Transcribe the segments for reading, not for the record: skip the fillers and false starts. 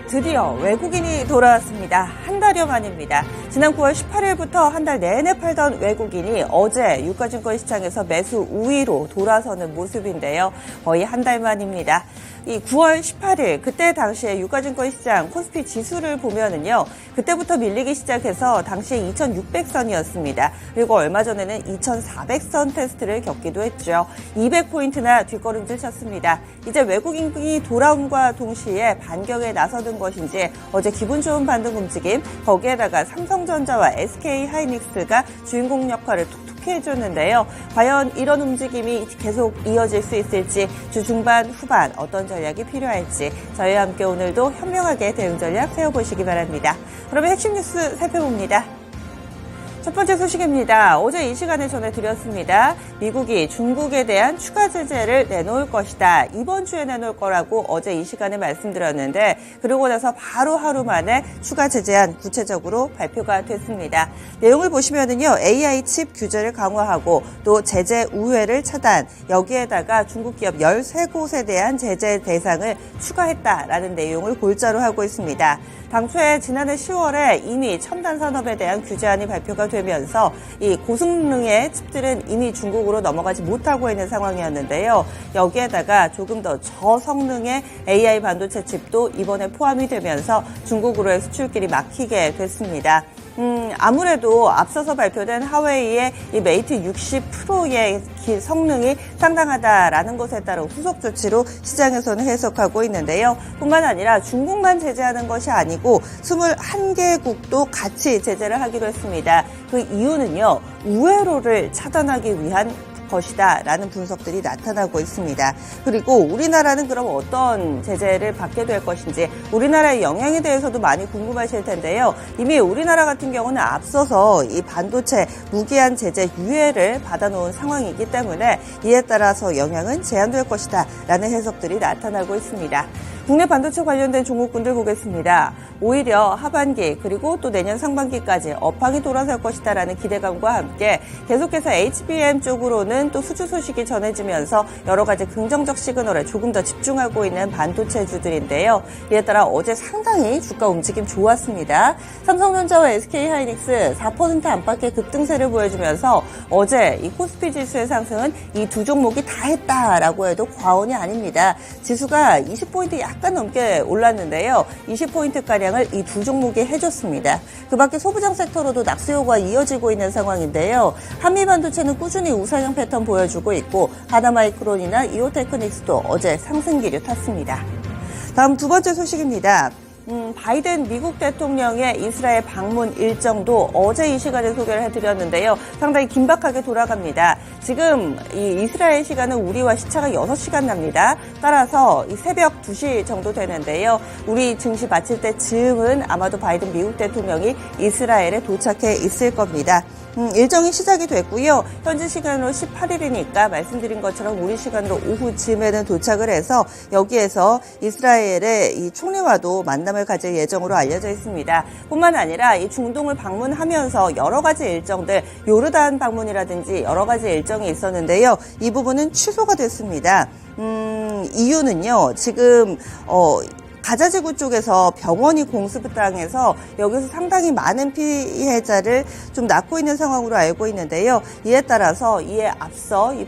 드디어 외국인이 돌아왔습니다. 한 달여 만입니다. 지난 9월 18일부터 한 달 내내 팔던 외국인이 어제 유가증권 시장에서 매수 우위로 돌아서는 모습인데요. 거의 한 달 만입니다. 이 9월 18일 그때 당시에 유가증권 시장 코스피 지수를 보면은요. 그때부터 밀리기 시작해서 당시에 2600선이었습니다. 그리고 얼마 전에는 2400선 테스트를 겪기도 했죠. 200포인트나 뒷걸음질 쳤습니다. 이제 외국인이 돌아옴과 동시에 반격에 나서는 것인지 어제 기분 좋은 반등 움직임, 거기에다가 삼성전자와 SK하이닉스가 주인공 역할을 톡톡히 해줬는데요. 과연 이런 움직임이 계속 이어질 수 있을지, 주 중반, 후반 어떤 전략이 필요할지 저희와 함께 오늘도 현명하게 대응 전략 세워보시기 바랍니다. 그러면 핵심 뉴스 살펴봅니다. 첫 번째 소식입니다. 어제 이 시간에 전해드렸습니다. 미국이 중국에 대한 추가 제재를 내놓을 것이다. 이번 주에 내놓을 거라고 어제 이 시간에 말씀드렸는데 그러고 나서 바로 하루 만에 추가 제재안 구체적으로 발표가 됐습니다. 내용을 보시면은요. AI 칩 규제를 강화하고 또 제재 우회를 차단, 여기에다가 중국 기업 13곳에 대한 제재 대상을 추가했다라는 내용을 골자로 하고 있습니다. 당초에 지난해 10월에 이미 첨단 산업에 대한 규제안이 발표가 되면서 이 고성능의 칩들은 이미 중국으로 넘어가지 못하고 있는 상황이었는데요. 여기에다가 조금 더 저성능의 AI 반도체 칩도 이번에 포함이 되면서 중국으로의 수출길이 막히게 됐습니다. 아무래도 앞서서 발표된 하웨이의 이 메이트 60 프로의 성능이 상당하다라는 것에 따른 후속 조치로 시장에서는 해석하고 있는데요. 뿐만 아니라 중국만 제재하는 것이 아니고 21개국도 같이 제재를 하기로 했습니다. 그 이유는요. 우회로를 차단하기 위한 것이다 라는 분석들이 나타나고 있습니다. 그리고 우리나라는 그럼 어떤 제재를 받게 될 것인지, 우리나라의 영향에 대해서도 많이 궁금하실 텐데요. 이미 우리나라 같은 경우는 앞서서 이 반도체 무기한 제재 유예를 받아놓은 상황이기 때문에 이에 따라서 영향은 제한될 것이다 라는 해석들이 나타나고 있습니다. 국내 반도체 관련된 종목군들 보겠습니다. 오히려 하반기 그리고 또 내년 상반기까지 업황이 돌아설 것이다라는 기대감과 함께 계속해서 HBM 쪽으로는 또 수주 소식이 전해지면서 여러 가지 긍정적 시그널에 조금 더 집중하고 있는 반도체주들인데요. 이에 따라 어제 상당히 주가 움직임 좋았습니다. 삼성전자와 SK하이닉스 4% 안팎의 급등세를 보여주면서 어제 이 코스피 지수의 상승은 이 두 종목이 다 했다라고 해도 과언이 아닙니다. 지수가 20포인트 약간 넘게 올랐는데요. 20포인트가량을 이 두 종목이 해줬습니다. 그 밖에 소부장 섹터로도 낙수효가 이어지고 있는 상황인데요. 한미반도체는 꾸준히 우상향 패턴 보여주고 있고 하나마이크론이나 이오테크닉스도 어제 상승기류 탔습니다. 다음 두 번째 소식입니다. 바이든 미국 대통령의 이스라엘 방문 일정도 어제 이 시간에 소개를 해드렸는데요. 상당히 긴박하게 돌아갑니다. 지금 이 이스라엘 시간은 우리와 시차가 6시간 납니다. 따라서 이 새벽 2시 정도 되는데요. 우리 증시 마칠 때쯤은 아마도 바이든 미국 대통령이 이스라엘에 도착해 있을 겁니다. 일정이 시작이 됐고요. 현지 시간으로 18일이니까 말씀드린 것처럼 우리 시간으로 오후쯤에는 도착을 해서 여기에서 이스라엘의 이 총리와도 만남을 가질 예정으로 알려져 있습니다. 뿐만 아니라 이 중동을 방문하면서 여러 가지 일정들, 요르단 방문이라든지 여러 가지 일정이 있었는데요. 이 부분은 취소가 됐습니다. 이유는요. 지금 가자지구 쪽에서 병원이 공습당해서 여기서 상당히 많은 피해자를 좀 낳고 있는 상황으로 알고 있는데요. 이에 따라서 이에 앞서 이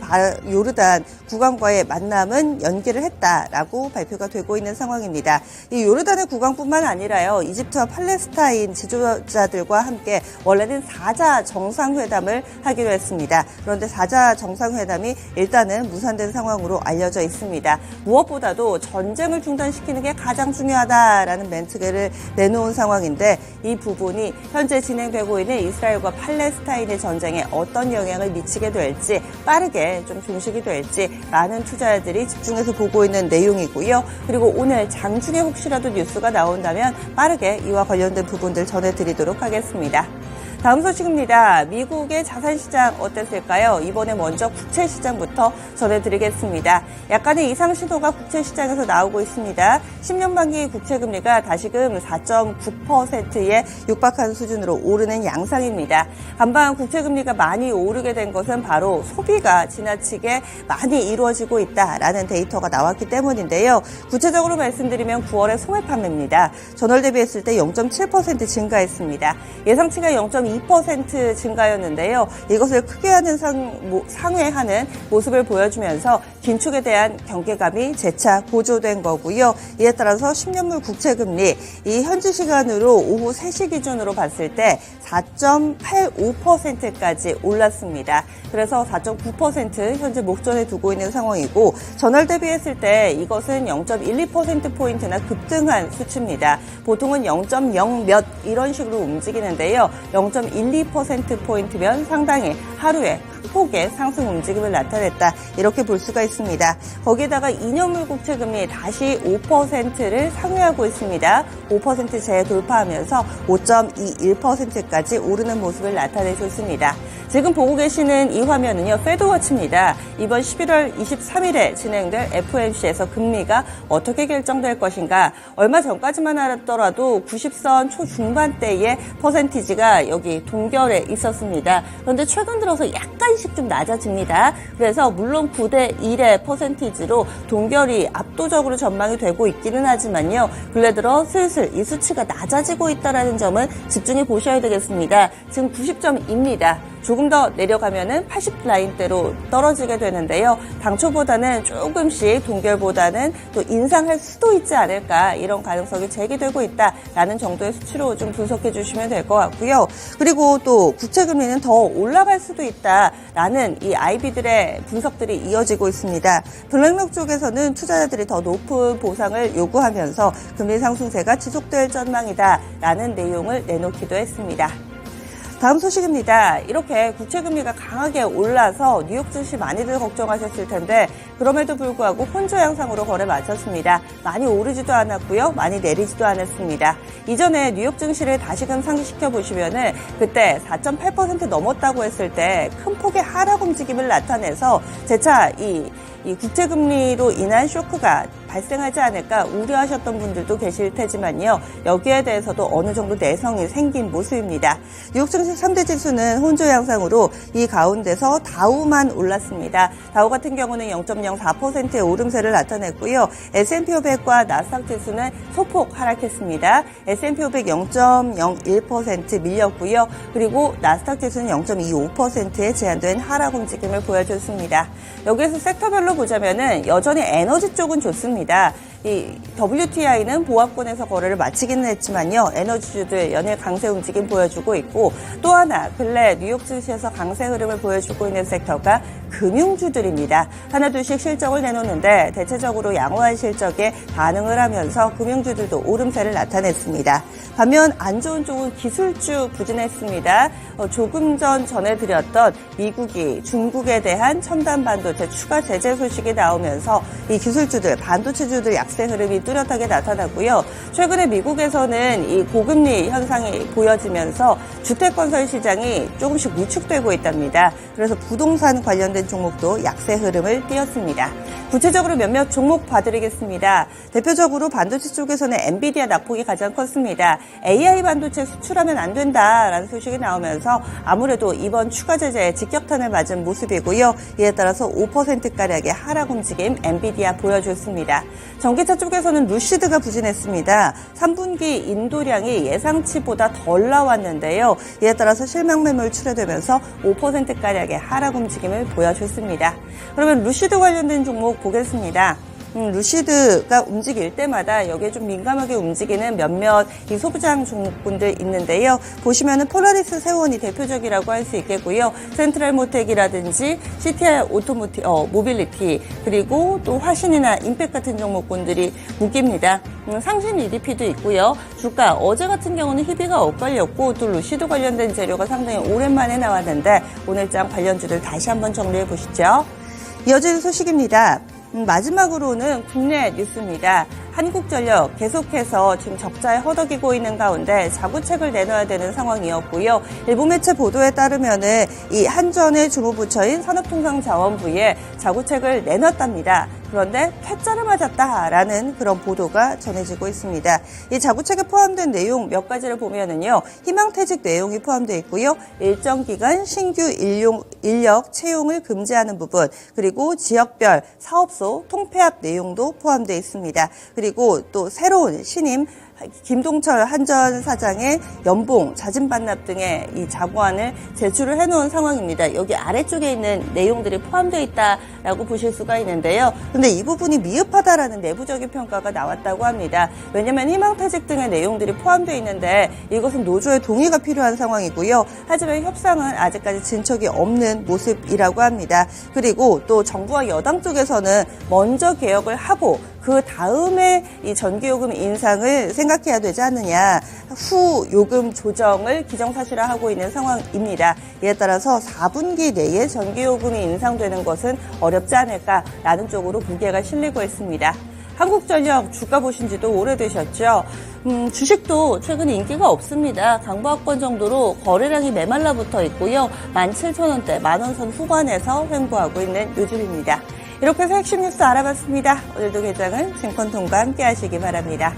요르단 국왕과의 만남은 연기를 했다라고 발표가 되고 있는 상황입니다. 이 요르단의 국왕뿐만 아니라요. 이집트와 팔레스타인 지도자들과 함께 원래는 4자 정상회담을 하기로 했습니다. 그런데 4자 정상회담이 일단은 무산된 상황으로 알려져 있습니다. 무엇보다도 전쟁을 중단시키는 게 가장 중요하다라는 멘트를 내놓은 상황인데 이 부분이 현재 진행되고 있는 이스라엘과 팔레스타인의 전쟁에 어떤 영향을 미치게 될지, 빠르게 좀 종식이 될지 많은 투자자들이 집중해서 보고 있는 내용이고요. 그리고 오늘 장중에 혹시라도 뉴스가 나온다면 빠르게 이와 관련된 부분들 전해드리도록 하겠습니다. 다음 소식입니다. 미국의 자산시장 어땠을까요? 이번에 먼저 국채시장부터 전해드리겠습니다. 약간의 이상 신호가 국채시장에서 나오고 있습니다. 10년 만기 국채금리가 다시금 4.9%에 육박한 수준으로 오르는 양상입니다. 간밤 국채금리가 많이 오르게 된 것은 바로 소비가 지나치게 많이 이루어지고 있다라는 데이터가 나왔기 때문인데요. 구체적으로 말씀드리면 9월의 소매 판매입니다. 전월 대비했을 때 0.7% 증가했습니다. 예상치가 0.2% 증가였는데요. 이것을 크게 하는 상회하는 모습을 보여주면서 긴축에 대한 경계감이 재차 고조된 거고요. 이에 따라서 10년물 국채금리 이 현지 시간으로 오후 3시 기준으로 봤을 때 4.85%까지 올랐습니다. 그래서 4.9% 현재 목전에 두고 있는 상황이고 전월 대비했을 때 이것은 0.12%포인트나 급등한 수치입니다. 보통은 0.0 몇 이런 식으로 움직이는데요. 0.12%포인트면 상당히 하루에 폭의 상승 움직임을 나타냈다. 이렇게 볼 수가 있습니다. 거기에다가 2년물 국채금리 다시 5%를 상회하고 있습니다. 5% 재돌파하면서 5.21%까지 오르는 모습을 나타내줬습니다. 지금 보고 계시는 이 화면은요. 페드워치입니다. 이번 11월 23일에 진행될 FOMC에서 금리가 어떻게 결정될 것인가. 얼마 전까지만 알았더라도 90선 초중반대의 퍼센티지가 여기 동결에 있었습니다. 그런데 최근 들어서 약간씩 좀 낮아집니다. 그래서 물론 9대1의 퍼센티지로 동결이 압도적으로 전망이 되고 있기는 하지만요. 근래 들어 슬슬 이 수치가 낮아지고 있다는 점은 집중해 보셔야 되겠습니다. 지금 90점입니다. 조금 더 내려가면은 80 라인대로 떨어지게 되는데요. 당초보다는 조금씩 동결보다는 또 인상할 수도 있지 않을까 이런 가능성이 제기되고 있다라는 정도의 수치로 좀 분석해 주시면 될 것 같고요. 그리고 또 국채금리는 더 올라갈 수도 있다라는 이 IB들의 분석들이 이어지고 있습니다. 블랙록 쪽에서는 투자자들이 더 높은 보상을 요구하면서 금리 상승세가 지속될 전망이다라는 내용을 내놓기도 했습니다. 다음 소식입니다. 이렇게 국채금리가 강하게 올라서 뉴욕 증시 많이들 걱정하셨을 텐데 그럼에도 불구하고 혼조 양상으로 거래 마쳤습니다. 많이 오르지도 않았고요. 많이 내리지도 않았습니다. 이전에 뉴욕 증시를 다시금 상기시켜 보시면은 그때 4.8% 넘었다고 했을 때 큰 폭의 하락 움직임을 나타내서 재차 이 국채금리로 인한 쇼크가 발생하지 않을까 우려하셨던 분들도 계실 테지만요. 여기에 대해서도 어느 정도 내성이 생긴 모습입니다. 뉴욕 증시 3대 지수는 혼조 양상으로 이 가운데서 다우만 올랐습니다. 다우 같은 경우는 0.04%의 오름세를 나타냈고요. S&P 500과 나스닥 지수는 소폭 하락했습니다. S&P 500 0.01% 밀렸고요. 그리고 나스닥 지수는 0.25%의 제한된 하락 움직임을 보여줬습니다. 여기에서 섹터별로 보자면은 여전히 에너지 쪽은 좋습니다. 이 WTI는 보합권에서 거래를 마치기는 했지만요. 에너지주들 연일 강세 움직임 보여주고 있고 또 하나 근래 뉴욕 증시에서 강세 흐름을 보여주고 있는 섹터가 금융주들입니다. 하나둘씩 실적을 내놓는데 대체적으로 양호한 실적에 반응을 하면서 금융주들도 오름세를 나타냈습니다. 반면 안 좋은 쪽은 기술주 부진했습니다. 조금 전 전해드렸던 미국이 중국에 대한 첨단 반도체 추가 제재 소식이 나오면서 이 기술주들, 반도체주들 약세 흐름이 뚜렷하게 나타났고요. 최근에 미국에서는 이 고금리 현상이 보여지면서 주택건설 시장이 조금씩 위축되고 있답니다. 그래서 부동산 관련된 종목도 약세 흐름을 띄었습니다. 구체적으로 몇몇 종목 봐드리겠습니다. 대표적으로 반도체 쪽에서는 엔비디아 낙폭이 가장 컸습니다. AI 반도체 수출하면 안 된다라는 소식이 나오면서 아무래도 이번 추가 제재에 직격탄을 맞은 모습이고요. 이에 따라서 5%가량의 하락 움직임 엔비디아 보여줬습니다. 전기차 쪽에서는 루시드가 부진했습니다. 3분기 인도량이 예상치보다 덜 나왔는데요. 이에 따라서 실명 매물 출회되면서 5%가량의 하락 움직임을 보여줬습니다. 그러면 루시드 관련된 종목 보겠습니다. 루시드가 움직일 때마다 여기에 좀 민감하게 움직이는 몇몇 이 소부장 종목군들 있는데요. 보시면은 폴라리스 세원이 대표적이라고 할 수 있겠고요. 센트럴 모텍이라든지 CTI 모빌리티 그리고 또 화신이나 임팩 같은 종목군들이 묶입니다. 상신 EDP도 있고요. 주가 어제 같은 경우는 희비가 엇갈렸고 또 루시드 관련된 재료가 상당히 오랜만에 나왔는데 오늘장 관련주들 다시 한번 정리해 보시죠. 이어지는 소식입니다. 마지막으로는 국내 뉴스입니다. 한국전력 계속해서 지금 적자에 허덕이고 있는 가운데 자구책을 내놔야 되는 상황이었고요. 일부 매체 보도에 따르면은 이 한전의 주무부처인 산업통상자원부에 자구책을 내놨답니다. 그런데 퇴짜를 맞았다라는 그런 보도가 전해지고 있습니다. 이 자구책에 포함된 내용 몇 가지를 보면은요, 희망퇴직 내용이 포함되어 있고요, 일정 기간 신규 인력 채용을 금지하는 부분, 그리고 지역별 사업소 통폐합 내용도 포함되어 있습니다. 그리고 또 새로운 신임 김동철 한전 사장의 연봉, 자진 반납 등의 이 자구안을 제출을 해놓은 상황입니다. 여기 아래쪽에 있는 내용들이 포함되어 있다라고 보실 수가 있는데요. 근데 이 부분이 미흡하다라는 내부적인 평가가 나왔다고 합니다. 왜냐하면 희망퇴직 등의 내용들이 포함되어 있는데 이것은 노조의 동의가 필요한 상황이고요. 하지만 협상은 아직까지 진척이 없는 모습이라고 합니다. 그리고 또 정부와 여당 쪽에서는 먼저 개혁을 하고 그 다음에 이 전기요금 인상을 생각해야 되지 않느냐, 후 요금 조정을 기정사실화하고 있는 상황입니다. 이에 따라서 4분기 내에 전기요금이 인상되는 것은 어렵지 않을까라는 쪽으로 무게가 실리고 있습니다. 한국전력 주가 보신 지도 오래되셨죠? 주식도 최근 인기가 없습니다. 강보합권 정도로 거래량이 메말라 붙어 있고요. 17,000원대, 만원 선 후반에서 횡보하고 있는 요즘입니다. 이렇게 해서 핵심 뉴스 알아봤습니다. 오늘도 개장은 증권통과 함께 하시기 바랍니다.